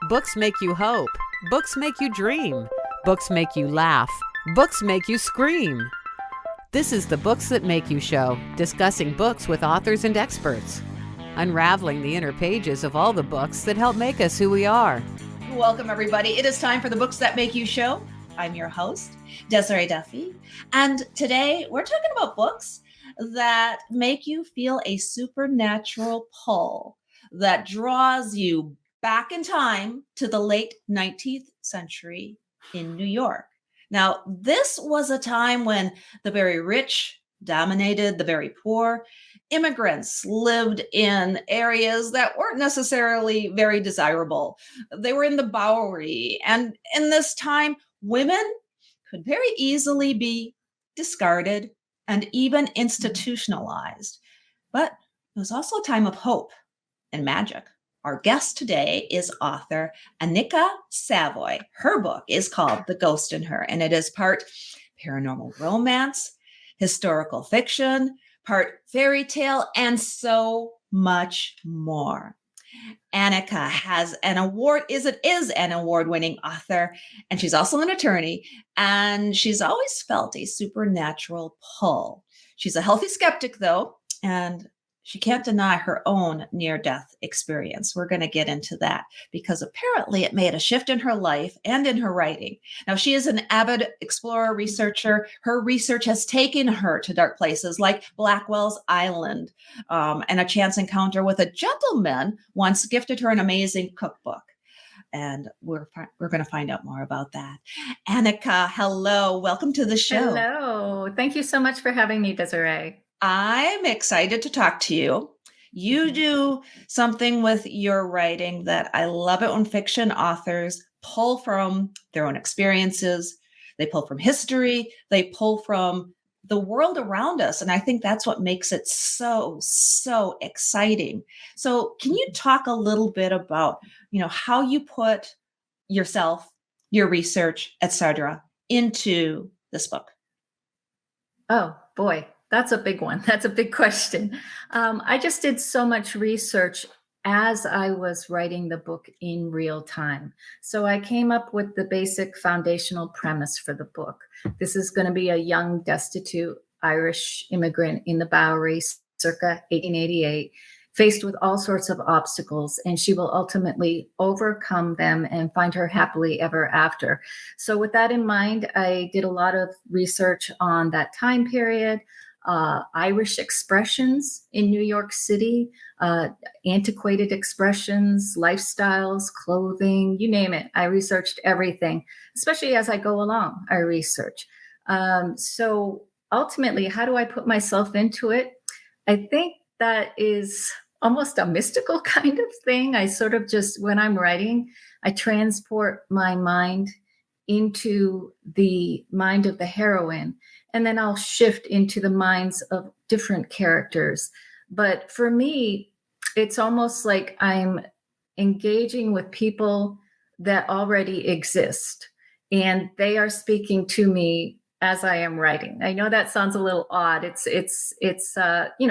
Books make you hope. Books make you dream. Books make you laugh. Books make you scream. This is the Books That Make You show, discussing books with authors and experts, unraveling the inner pages of all the books that help make us who we are. Welcome, everybody. It is time for the Books That Make You show. I'm your host, Desiree Duffy, and today we're talking about books that make you feel a supernatural pull that draws you back in time to the late 19th century in New York. Now, this was a time when the very rich dominated the very poor. Immigrants lived in areas that weren't necessarily very desirable. They were in the Bowery. And in this time, women could very easily be discarded and even institutionalized. But it was also a time of hope and magic. Our guest today is author Anika Savoy. Her book is called The Ghost in Her, and it is part paranormal romance, historical fiction, part fairy tale, and so much more. Anika has an award, is an award-winning author, and she's also an attorney, and she's always felt a supernatural pull. She's a healthy skeptic, though, and she can't deny her own near-death experience. We're going to get into that because apparently it made a shift in her life and in her writing. Now, she is an avid explorer researcher. Her research has taken her to dark places like Blackwell's Island, and a chance encounter with a gentleman once gifted her an amazing cookbook. And we're going to find out more about that. Anika, hello. Welcome to the show. Hello. Thank you so much for having me, Desiree. I'm excited to talk to you. You do something with your writing that I love it when fiction authors pull from their own experiences. They pull from history. They pull from the world around us. And I think that's what makes it so exciting. So can you talk a little bit about, how you put yourself, your research, etc., into this book? Oh, boy. That's a big one. That's a big question. I just did so much research as I was writing the book in real time. So I came up with the basic foundational premise for the book. This is going to be a young, destitute Irish immigrant in the Bowery circa 1888, faced with all sorts of obstacles, and she will ultimately overcome them and find her happily ever after. So with that in mind, I did a lot of research on that time period. Irish expressions in New York City, antiquated expressions, lifestyles, clothing, you name it. I researched everything, especially as I go along, I research. So ultimately, how do I put myself into it? I think that is almost a mystical kind of thing. I sort of just, when I'm writing, I transport my mind into the mind of the heroine, and then I'll shift into the minds of different characters. But for me, it's almost like I'm engaging with people that already exist, and they are speaking to me as I am writing. I know that sounds a little odd. It's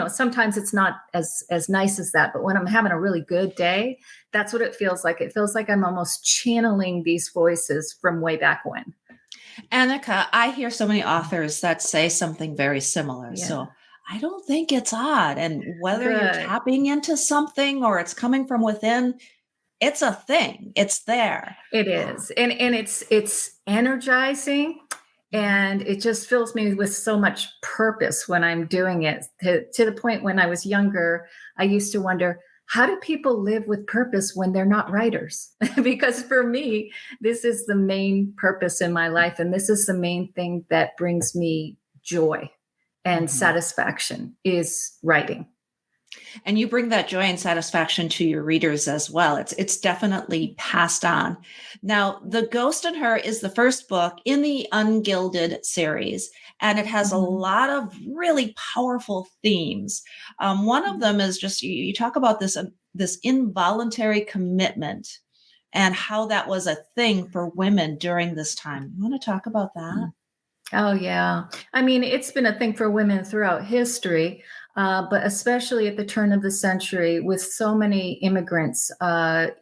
sometimes it's not as nice as that, but when I'm having a really good day, that's what it feels like. It feels like I'm almost channeling these voices from way back when. Anika, I hear so many authors that say something very similar. Yeah. So I don't think it's odd. And whether you're tapping into something or it's coming from within, it's a thing. It's there. It is. And it's energizing. And it just fills me with so much purpose when I'm doing it, to the point when I was younger, I used to wonder, how do people live with purpose when they're not writers? Because for me, this is the main purpose in my life. And this is the main thing that brings me joy and satisfaction, is writing. And you bring that joy and satisfaction to your readers as well. It's definitely passed on. Now, The Ghost in Her is the first book in the Ungilded series, and it has a lot of really powerful themes. One of them is just, you talk about this involuntary commitment and how that was a thing for women during this time. You want to talk about that? Oh, yeah. I mean, it's been a thing for women throughout history. but especially at the turn of the century with so many immigrants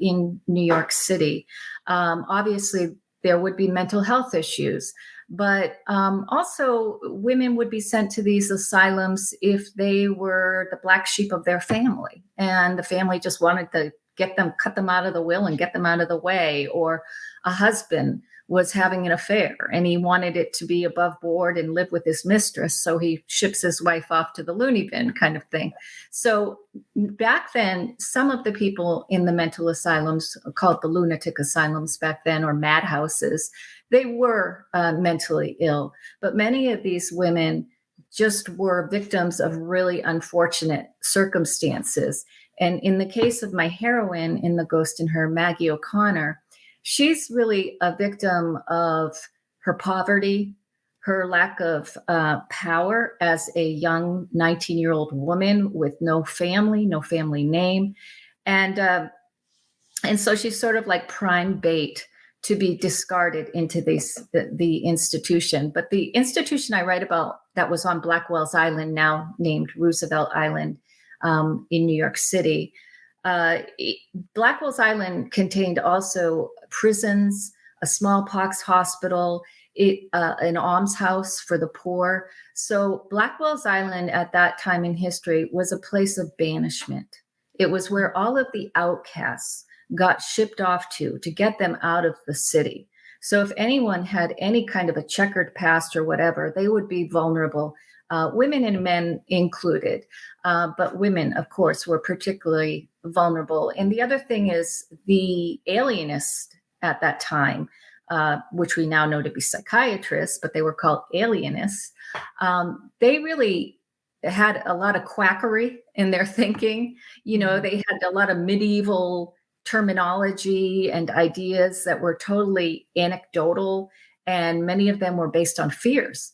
in New York City. Obviously, there would be mental health issues, but also women would be sent to these asylums if they were the black sheep of their family, and the family just wanted to cut them out of the will and get them out of the way, or a husband was having an affair and he wanted it to be above board and live with his mistress, so he ships his wife off to the loony bin kind of thing. So back then, some of the people in the mental asylums, called the lunatic asylums back then, or madhouses, they were mentally ill, but many of these women just were victims of really unfortunate circumstances. And in the case of my heroine in The Ghost in Her, Maggie O'Connor, she's really a victim of her poverty, her lack of power as a young 19-year-old woman with no family name. And so she's sort of like prime bait to be discarded into the institution. But the institution I write about that was on Blackwell's Island, now named Roosevelt Island, in New York City. Blackwell's Island contained also prisons, a smallpox hospital, an almshouse for the poor. So Blackwell's Island at that time in history was a place of banishment. It was where all of the outcasts got shipped off to get them out of the city. So if anyone had any kind of a checkered past or whatever, they would be vulnerable, women and men included. But women, of course, were particularly vulnerable. And the other thing is the alienists at that time, which we now know to be psychiatrists, but they were called alienists. They really had a lot of quackery in their thinking. They had a lot of medieval terminology and ideas that were totally anecdotal, and many of them were based on fears,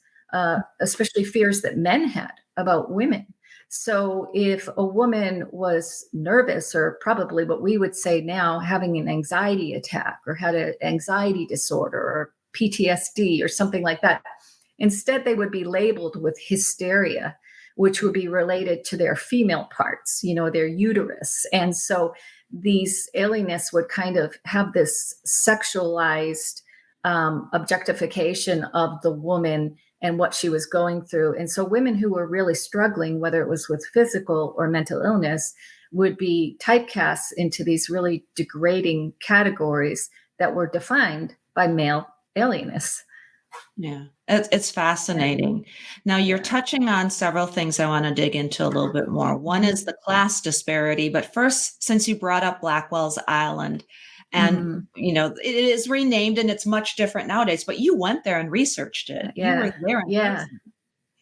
especially fears that men had about women. So if a woman was nervous, or probably what we would say now, having an anxiety attack or had an anxiety disorder or PTSD or something like that, instead they would be labeled with hysteria, which would be related to their female parts, their uterus. And so these alienists would kind of have this sexualized objectification of the woman and what she was going through. And so women who were really struggling, whether it was with physical or mental illness, would be typecast into these really degrading categories that were defined by male alienists. Yeah, it's fascinating. Now, you're touching on several things I want to dig into a little bit more. One is the class disparity, but first, since you brought up Blackwell's Island, and it is renamed and it's much different nowadays, but you went there and researched it. Yeah. You were there in person.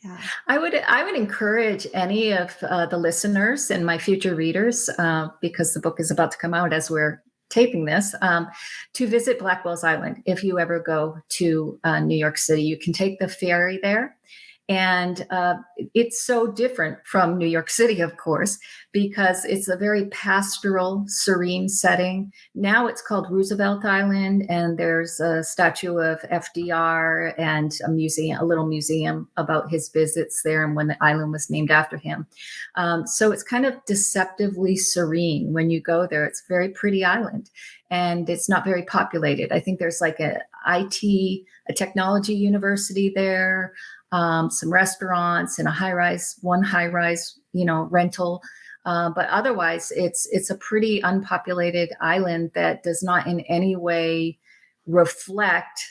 Yeah. I would encourage any of the listeners and my future readers, because the book is about to come out as we're taping this, to visit Blackwell's Island. If you ever go to New York City, you can take the ferry there. And it's so different from New York City, of course, because it's a very pastoral, serene setting. Now it's called Roosevelt Island, and there's a statue of FDR and a little museum about his visits there and when the island was named after him. So it's kind of deceptively serene when you go there. It's a very pretty island, and it's not very populated. I think there's like a technology university there, some restaurants, and one high-rise, rental. But otherwise, it's a pretty unpopulated island that does not in any way reflect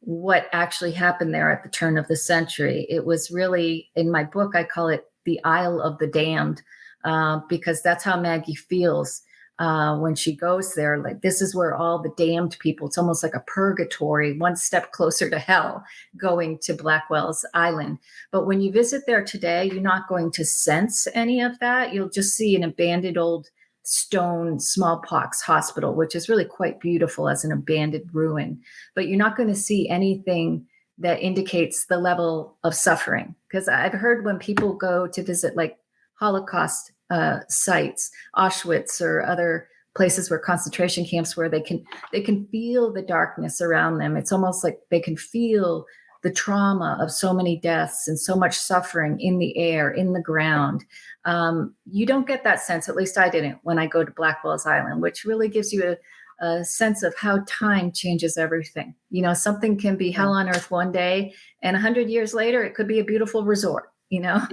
what actually happened there at the turn of the century. It was really, in my book, I call it the Isle of the Damned, because that's how Maggie feels when she goes there. Like, this is where all the damned people, it's almost like a purgatory, one step closer to hell, going to Blackwell's Island. But when you visit there today, you're not going to sense any of that. You'll just see an abandoned old stone smallpox hospital, which is really quite beautiful as an abandoned ruin. But you're not going to see anything that indicates the level of suffering. Because I've heard when people go to visit like Holocaust sites, Auschwitz or other places where concentration camps, where they can feel the darkness around them. It's almost like they can feel the trauma of so many deaths and so much suffering in the air, in the ground. You don't get that sense, at least I didn't, when I go to Blackwell's Island, which really gives you a sense of how time changes everything. Something can be hell on earth one day, and 100 years later, it could be a beautiful resort. Yeah.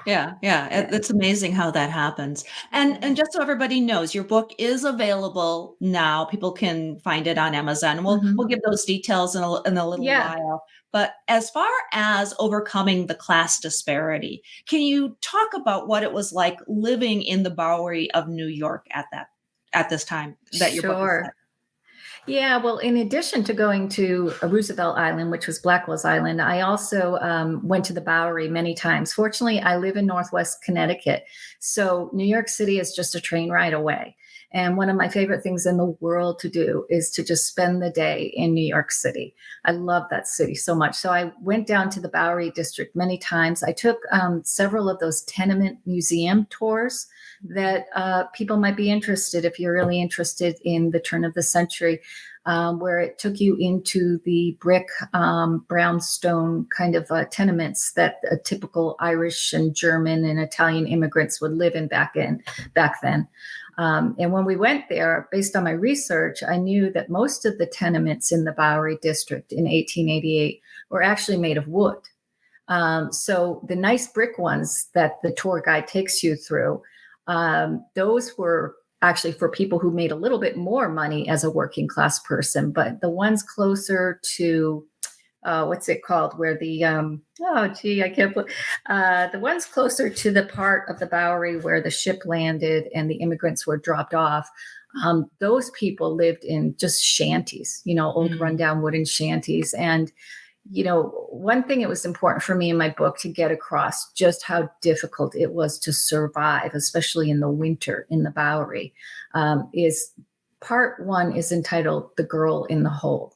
It's amazing how that happens. And just so everybody knows, your book is available now. People can find it on Amazon. We'll give those details in a little while. But as far as overcoming the class disparity, can you talk about what it was like living in the Bowery of New York at this time that your book is set? Yeah, well, in addition to going to Roosevelt Island, which was Blackwell's Island, I also went to the Bowery many times. Fortunately, I live in Northwest Connecticut, so New York City is just a train ride away. And one of my favorite things in the world to do is to just spend the day in New York City. I love that city so much. So I went down to the Bowery district many times. I took several of those tenement museum tours that people might be interested if you're really interested in the turn of the century, where it took you into the brick brownstone kind of tenements that typical Irish and German and Italian immigrants would live in back then. And when we went there, based on my research, I knew that most of the tenements in the Bowery district in 1888 were actually made of wood. So the nice brick ones that the tour guide takes you through, those were actually for people who made a little bit more money as a working class person. But the ones closer to what's it called? Where the the ones closer to the part of the Bowery where the ship landed and the immigrants were dropped off. Those people lived in just shanties, old rundown wooden shanties. And, one thing it was important for me in my book to get across just how difficult it was to survive, especially in the winter in the Bowery, is part one is entitled The Girl in the Hole.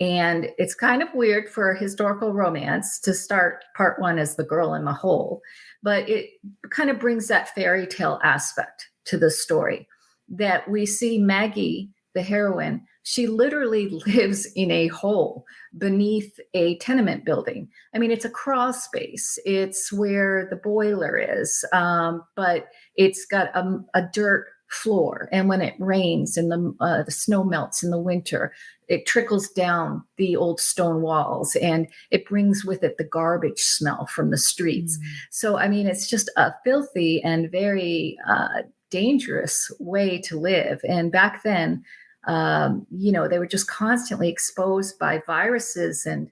And it's kind of weird for a historical romance to start part one as The Girl in the Hole, but it kind of brings that fairy tale aspect to the story that we see Maggie, the heroine, she literally lives in a hole beneath a tenement building. I mean, it's a crawl space. It's where the boiler is, but it's got a dirt floor. And when it rains and the snow melts in the winter, it trickles down the old stone walls and it brings with it the garbage smell from the streets. So, I mean, it's just a filthy and very dangerous way to live. And back then, they were just constantly exposed by viruses and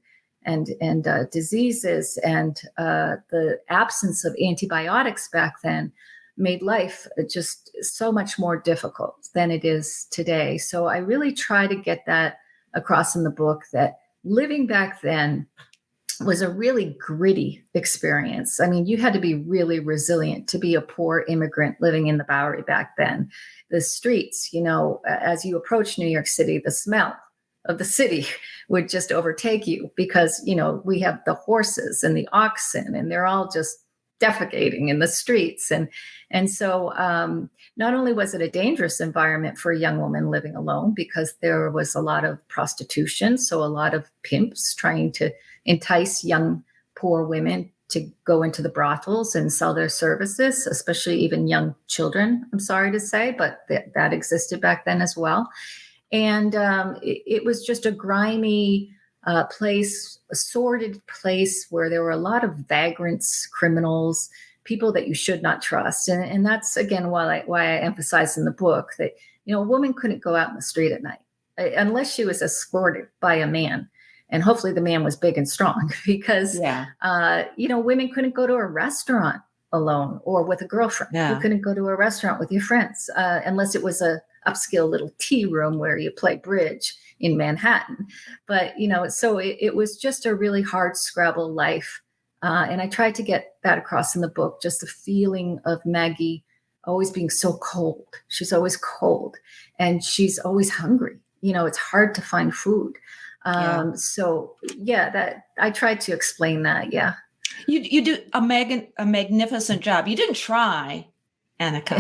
diseases, and the absence of antibiotics back then made life just so much more difficult than it is today. So I really try to get that across in the book, that living back then was a really gritty experience. I mean, you had to be really resilient to be a poor immigrant living in the Bowery back then. The streets, as you approach New York City, the smell of the city would just overtake you because, we have the horses and the oxen and they're all just defecating in the streets. And so not only was it a dangerous environment for a young woman living alone, because there was a lot of prostitution, so a lot of pimps trying to entice young poor women to go into the brothels and sell their services, especially even young children, I'm sorry to say, but that existed back then as well. And it was just a grimy place, a sordid place where there were a lot of vagrants, criminals, people that you should not trust. And that's, again, why I emphasize in the book that, a woman couldn't go out in the street at night unless she was escorted by a man. And hopefully the man was big and strong because, women couldn't go to a restaurant alone or with a girlfriend. Yeah. You couldn't go to a restaurant with your friends unless it was a upscale little tea room where you play bridge in Manhattan. But, so it was just a really hard scrabble life. And I tried to get that across in the book, just the feeling of Maggie always being so cold. She's always cold and she's always hungry. It's hard to find food. So that I tried to explain that. Yeah. You do a magnificent job. You didn't try, Anika.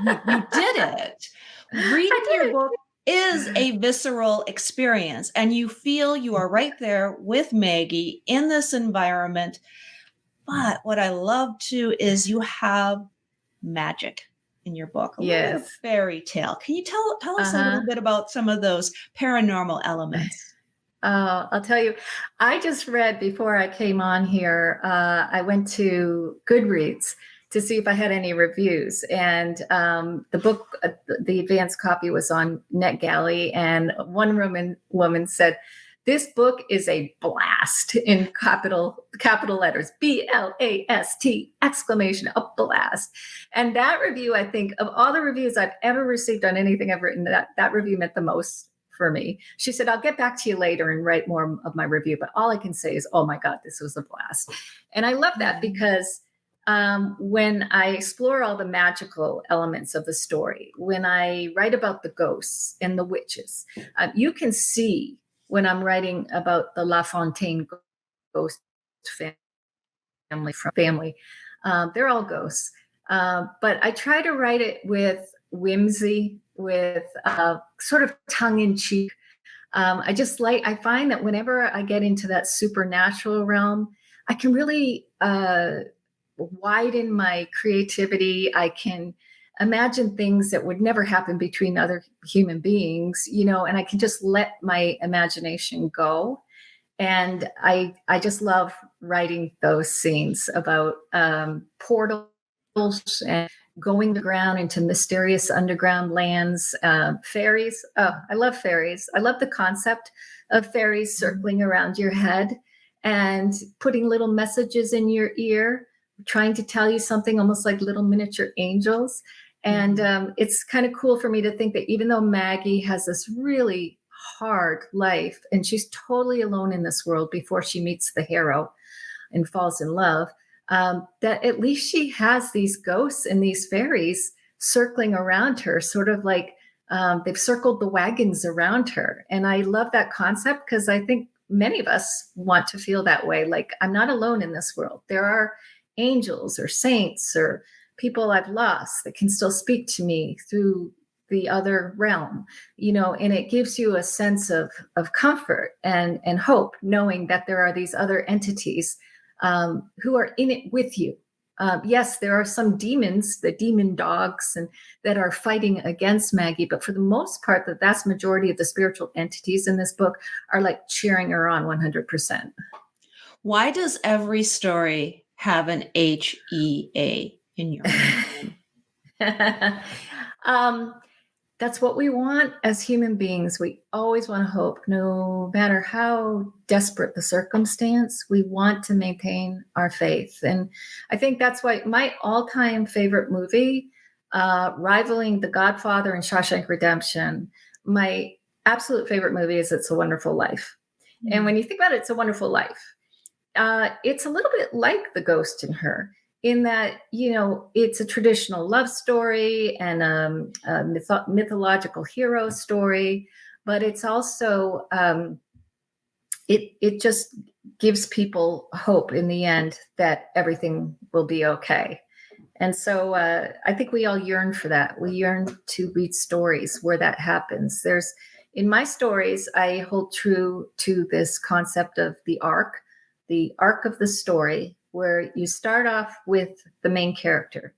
you did it. Reading your book is a visceral experience, and you feel you are right there with Maggie in this environment. But what I love too is you have magic in your book, a little bit of Yes. fairy tale. Can you tell us a Uh-huh. little bit about some of those paranormal elements? I'll tell you, I just read before I came on here, I went to Goodreads to see if I had any reviews. And the book, the advanced copy was on NetGalley. And one woman said, this book is a blast in capital letters, BLAST, exclamation, a blast. And that review, I think, of all the reviews I've ever received on anything I've written, that review meant the most for me. She said, I'll get back to you later and write more of my review, but all I can say is, oh my God, this was a blast. And I love that because when I explore all the magical elements of the story, when I write about the ghosts and the witches, you can see when I'm writing about the La Fontaine ghost family, they're all ghosts. But I try to write it with whimsy, with sort of tongue in cheek. I find that whenever I get into that supernatural realm, I can really widen my creativity. I can imagine things that would never happen between other human beings, and I can just let my imagination go. And I just love writing those scenes about portals and going the ground into mysterious underground lands, fairies. Oh, I love fairies. I love the concept of fairies circling around your head and putting little messages in your ear, trying to tell you something, almost like little miniature angels. And it's kind of cool for me to think that even though Maggie has this really hard life and she's totally alone in this world before she meets the hero and falls in love, that at least she has these ghosts and these fairies circling around her, sort of like they've circled the wagons around her. And I love that concept because I think many of us want to feel that way. Like, I'm not alone in this world. There are angels or saints or people I've lost that can still speak to me through the other realm, and it gives you a sense of comfort and hope, knowing that there are these other entities who are in it with you. Yes, there are some demons, the demon dogs, and that are fighting against Maggie. But for the most part, the vast majority of the spiritual entities in this book are like cheering her on 100%. Why does every story have an HEA in your opinion? That's what we want as human beings. We always want to hope, no matter how desperate the circumstance, we want to maintain our faith. And I think that's why my all-time favorite movie, rivaling The Godfather and Shawshank Redemption, my absolute favorite movie is It's a Wonderful Life. Mm-hmm. And when you think about it, It's a Wonderful Life, it's a little bit like The Ghost in Her, in that, it's a traditional love story and a mythological hero story, but it's also, it just gives people hope in the end that everything will be okay. And so I think we all yearn for that. We yearn to read stories where that happens. In my stories, I hold true to this concept of the arc of the story, where you start off with the main character.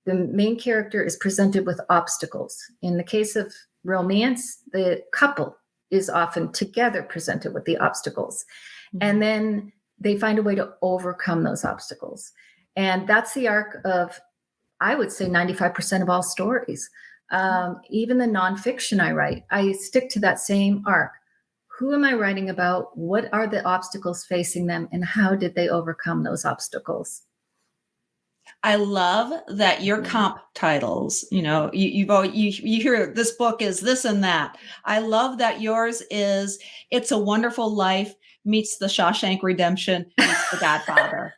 The main character is presented with obstacles. In the case of romance, the couple is often together presented with the obstacles. Mm-hmm. And then they find a way to overcome those obstacles. And that's the arc of, I would say, 95% of all stories. Even the nonfiction I write, I stick to that same arc. Who am I writing about? What are the obstacles facing them? And how did they overcome those obstacles? I love that your comp titles, you hear this book is this and that. I love that yours is It's a Wonderful Life meets The Shawshank Redemption meets The Godfather.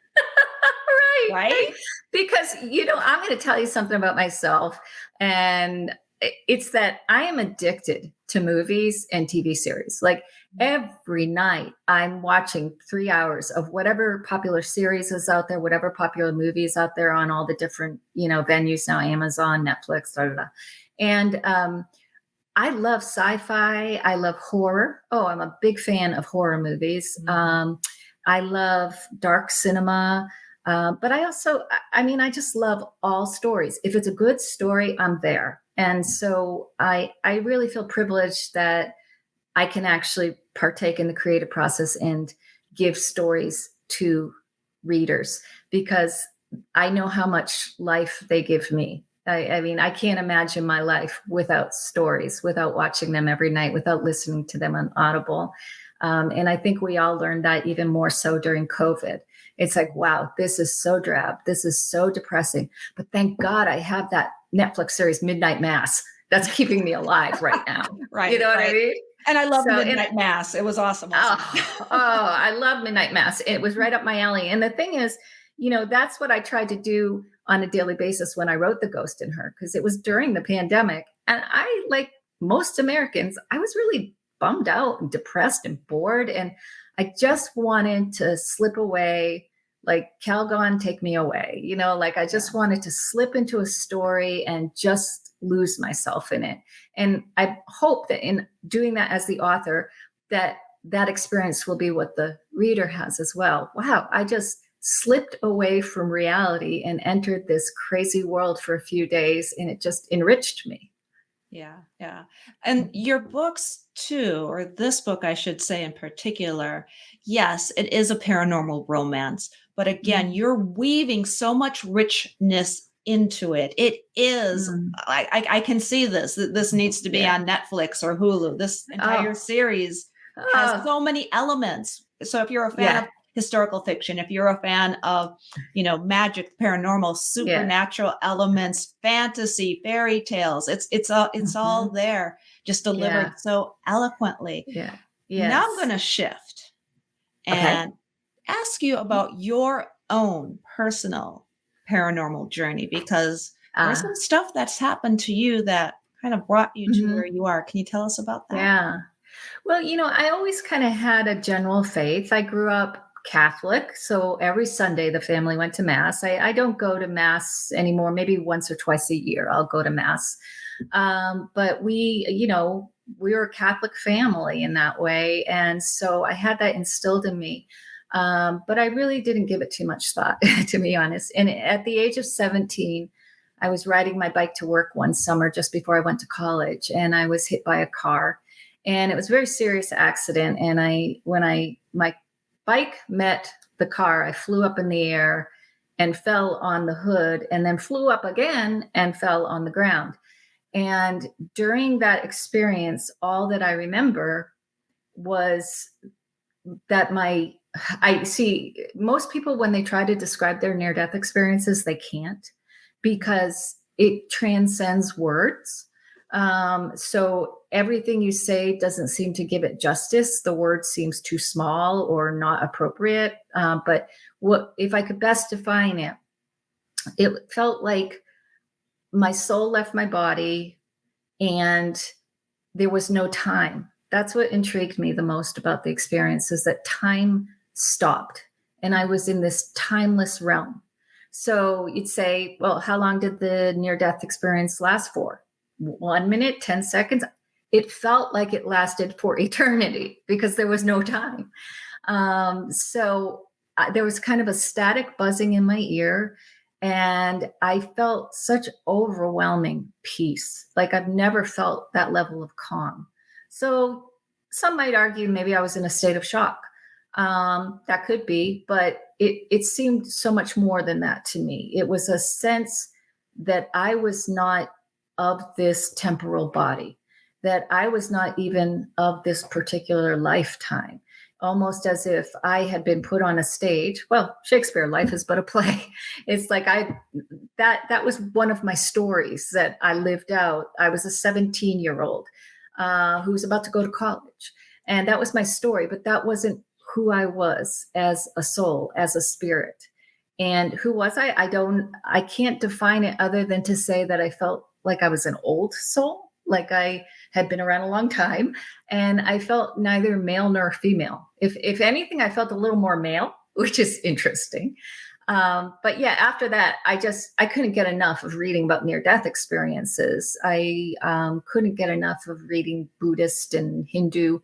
Right? Because, I'm going to tell you something about myself. And it's that I am addicted to movies and TV series. Like, every night I'm watching 3 hours of whatever popular series is out there, whatever popular movies out there on all the different, venues now, Amazon, Netflix, da, da, da. And I love sci-fi. I love horror. Oh, I'm a big fan of horror movies. I love dark cinema. But I also, I mean, I just love all stories. If it's a good story, I'm there. And so I really feel privileged that I can actually partake in the creative process and give stories to readers, because I know how much life they give me. I mean, I can't imagine my life without stories, without watching them every night, without listening to them on Audible. And I think we all learned that even more so during COVID. It's like, wow, this is so drab. This is so depressing. But thank God I have that Netflix series, Midnight Mass. That's keeping me alive right now. Right. You know what I mean? And I love Midnight Mass. It was awesome. I love Midnight Mass. It was right up my alley. And the thing is, that's what I tried to do on a daily basis when I wrote The Ghost in Her, because it was during the pandemic. And I, like most Americans, I was really bummed out and depressed and bored. And I just wanted to slip away, like Calgon, take me away. I just wanted to slip into a story and just lose myself in it. And I hope that in doing that as the author, that experience will be what the reader has as well. Wow, I just slipped away from reality and entered this crazy world for a few days, and it just enriched me. Yeah. And your books too, or this book, I should say in particular, yes, it is a paranormal romance, but again, you're weaving so much richness into it. It is, I can see this. This needs to be on Netflix or Hulu. This entire series has so many elements. So if you're a fan of historical fiction, if you're a fan of, magic, paranormal, supernatural elements, fantasy, fairy tales, it's all there, just delivered so eloquently. Yeah. Now I'm going to shift and ask you about your own personal paranormal journey, because there's some stuff that's happened to you that kind of brought you to where you are. Can you tell us about that? Yeah. Well, I always kind of had a general faith. I grew up Catholic, so every Sunday the family went to Mass. I don't go to Mass anymore. Maybe once or twice a year I'll go to Mass. But we were a Catholic family in that way. And so I had that instilled in me. But I really didn't give it too much thought, to be honest. And at the age of 17, I was riding my bike to work one summer just before I went to college, and I was hit by a car. And it was a very serious accident. And when my bike met the car, I flew up in the air and fell on the hood, and then flew up again and fell on the ground. And during that experience, all that I remember was that I see most people, when they try to describe their near-death experiences, they can't, because it transcends words. So everything you say doesn't seem to give it justice. The word seems too small or not appropriate. But if I could best define it, it felt like my soul left my body and there was no time. That's what intrigued me the most about the experience, is that time stopped and I was in this timeless realm. So you'd say, well, how long did the near-death experience last for? 1 minute, 10 seconds. It felt like it lasted for eternity because there was no time. So there was kind of a static buzzing in my ear, and I felt such overwhelming peace. Like I've never felt that level of calm. So some might argue maybe I was in a state of shock. That could be, but it seemed so much more than that to me. It was a sense that I was not of this temporal body, that I was not even of this particular lifetime, almost as if I had been put on a stage. Well, Shakespeare, life is but a play. It's like that was one of my stories that I lived out. I was a 17-year-old who was about to go to college. And that was my story, but that wasn't who I was as a soul, as a spirit. And who was I? I can't define it other than to say that I felt like I was an old soul, like I had been around a long time. And I felt neither male nor female. If anything, I felt a little more male, which is interesting. But yeah, after that, I couldn't get enough of reading about near-death experiences. I couldn't get enough of reading Buddhist and Hindu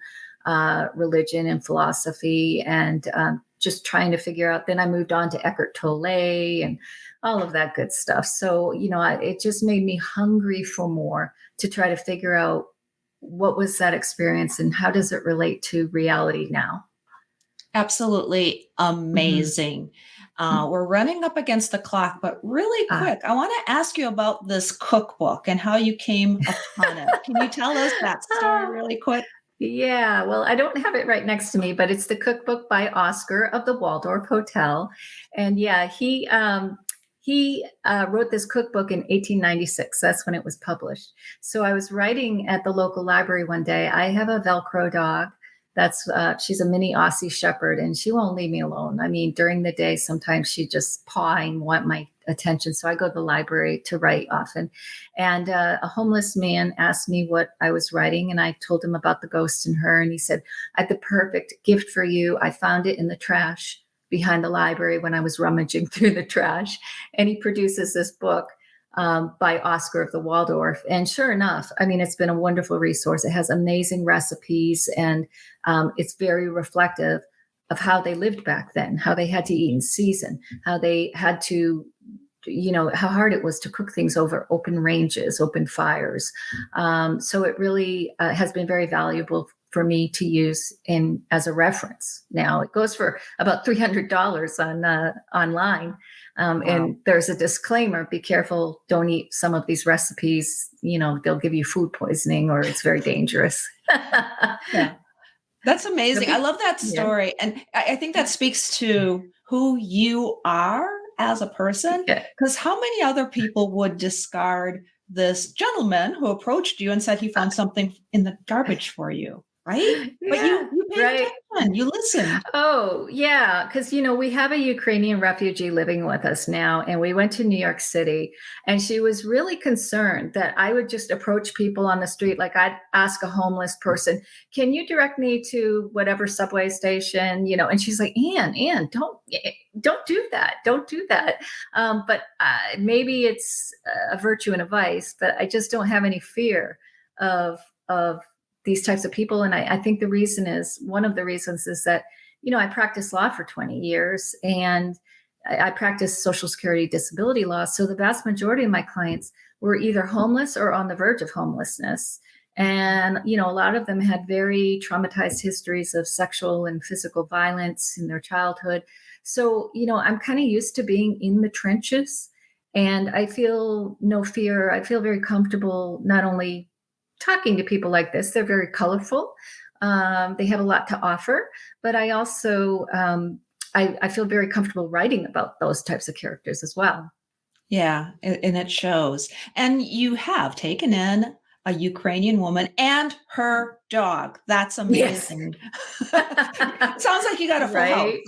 religion and philosophy, and just trying to figure out. Then I moved on to Eckhart Tolle and all of that good stuff. So, it just made me hungry for more, to try to figure out what was that experience and how does it relate to reality now. Absolutely amazing. We're running up against the clock, but really quick, I want to ask you about this cookbook and how you came upon it. Can you tell us that story really quick? Yeah, well, I don't have it right next to me, but it's the cookbook by Oscar of the Waldorf Hotel. And yeah, he wrote this cookbook in 1896. That's when it was published. So I was writing at the local library one day. I have a Velcro dog. She's a mini Aussie Shepherd, and she won't leave me alone. I mean, during the day, sometimes she just paw and want my attention. So I go to the library to write often. And a homeless man asked me what I was writing, and I told him about The Ghost in Her. And he said, "I had the perfect gift for you. I found it in the trash behind the library when I was rummaging through the trash." And he produces this book by Oscar of the Waldorf. And sure enough, I mean, it's been a wonderful resource. It has amazing recipes, and it's very reflective of how they lived back then, how they had to eat in season, how they had to, how hard it was to cook things over open ranges, open fires. So it really has been very valuable for me to use as a reference. Now it goes for about $300 online. Wow. And there's a disclaimer: be careful, don't eat some of these recipes. They'll give you food poisoning, or it's very dangerous. Yeah. That's amazing. I love that story. Yeah. And I think that speaks to who you are as a person, because how many other people would discard this gentleman who approached you and said he found something in the garbage for you? Right? But you paid attention, you listened. Oh, yeah. Because, we have a Ukrainian refugee living with us now, and we went to New York City, and she was really concerned that I would just approach people on the street. Like, I'd ask a homeless person, "Can you direct me to whatever subway station?" And she's like, Anne, don't do that. Don't do that. But maybe it's a virtue and a vice, but I just don't have any fear of these types of people. And I think one of the reasons is that, I practiced law for 20 years, and I practiced Social Security disability law. So the vast majority of my clients were either homeless or on the verge of homelessness. And, a lot of them had very traumatized histories of sexual and physical violence in their childhood. So, I'm kind of used to being in the trenches, and I feel no fear. I feel very comfortable not only talking to people like this. They're very colorful. They have a lot to offer, but I also, I feel very comfortable writing about those types of characters as well. Yeah, and it shows. And you have taken in a Ukrainian woman and her dog. That's amazing. Yes. Sounds like you got a full house.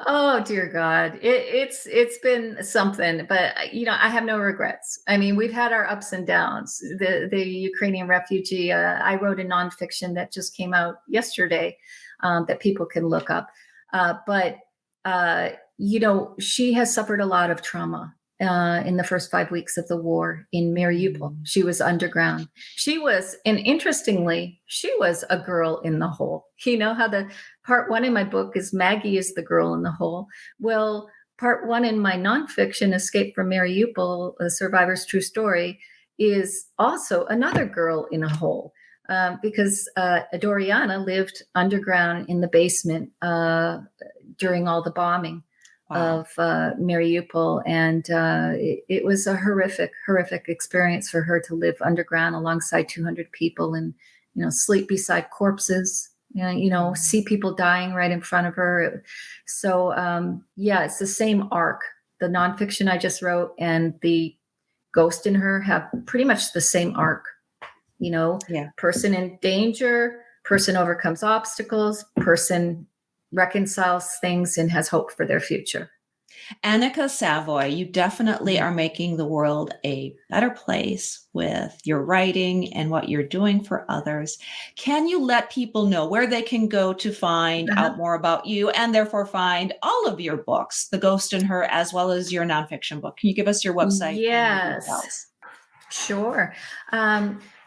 Oh, dear God. It's been something, but I have no regrets. I mean, we've had our ups and downs. The Ukrainian refugee, I wrote a nonfiction that just came out yesterday that people can look up. But she has suffered a lot of trauma. In the first 5 weeks of the war in Mariupol. She was underground. Interestingly, she was a girl in the hole. How the part one in my book is Maggie is the girl in the hole. Well, part one in my nonfiction, Escape from Mariupol, A Survivor's True Story, is also another girl in a hole. Because Doriana lived underground in the basement during all the bombing. Wow. Of Mariupol, and it was a horrific experience for her to live underground alongside 200 people, and sleep beside corpses, see people dying right in front of her. So it's the same arc. The nonfiction I just wrote and The Ghost in Her have pretty much the same arc. Person in danger, person overcomes obstacles, person reconciles things and has hope for their future. Anika Savoy, you definitely are making the world a better place with your writing and what you're doing for others. Can you let people know where they can go to find Uh-huh. out more about you and therefore find all of your books, The Ghost in Her, as well as your nonfiction book? Can you give us your website and your Yes, details? sure.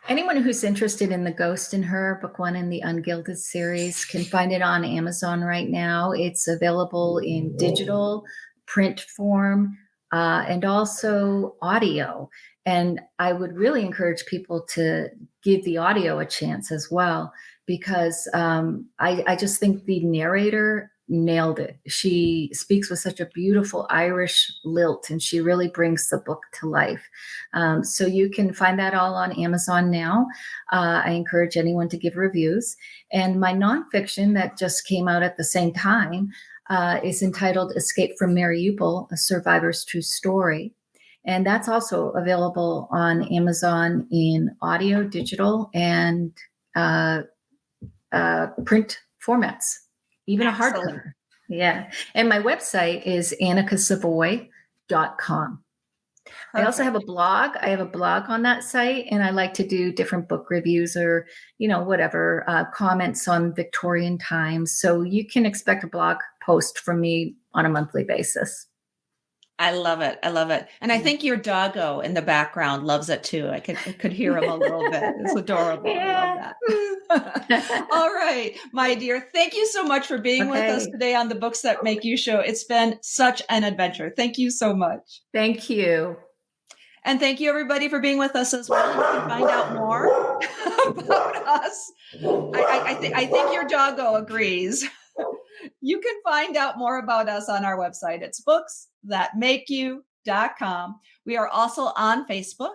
Anyone who's interested in The Ghost in Her, book one in the Ungilded series, can find it on Amazon right now. It's available in digital, print form, and also audio. And I would really encourage people to give the audio a chance as well, because I just think the narrator nailed it. She speaks with such a beautiful Irish lilt, and she really brings the book to life. So you can find that all on Amazon now. I encourage anyone to give reviews. And my nonfiction that just came out at the same time is entitled Escape from Mariupol, A Survivor's True Story. And that's also available on Amazon in audio, digital, and print formats, even Excellent. a hardcover. Yeah. And my website is anikasavoy.com. I also have a blog. I have a blog on that site, and I like to do different book reviews or, whatever, comments on Victorian times. So you can expect a blog post from me on a monthly basis. I love it. I love it. And I think your doggo in the background loves it too. I could hear him a little bit. It's adorable. Yeah. I love that. All right, my dear. Thank you so much for being with us Okay. today on the Books That Make You show. It's been such an adventure. Thank you so much. Thank you. And thank you everybody for being with us as well. You can find out more about us. I think your doggo agrees. You can find out more about us on our website. It's booksthatmakeyou.com. We are also on Facebook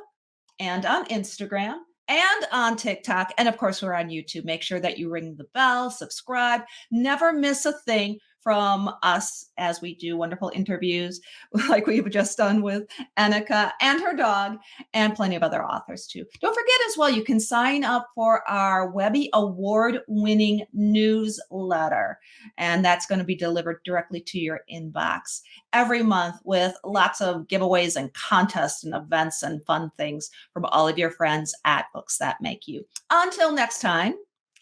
and on Instagram and on TikTok. And of course, we're on YouTube. Make sure that you ring the bell, subscribe, never miss a thing from us as we do wonderful interviews like we've just done with Anika and her dog and plenty of other authors too. Don't forget as well, you can sign up for our Webby award-winning newsletter, and that's going to be delivered directly to your inbox every month with lots of giveaways and contests and events and fun things from all of your friends at Books That Make You. Until next time,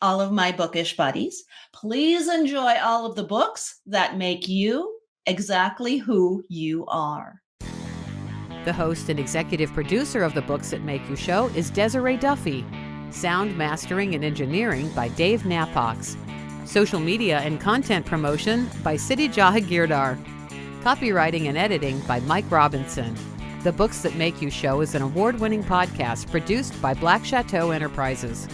all of my bookish buddies, please enjoy all of the books that make you exactly who you are. The host and executive producer of the Books That Make You show is Desiree Duffy. Sound mastering and engineering by Dave Napox. Social media and content promotion by Siddhi Jahagirdar. Copywriting and editing by Mike Robinson. The Books That Make You show is an award-winning podcast produced by Black Chateau Enterprises.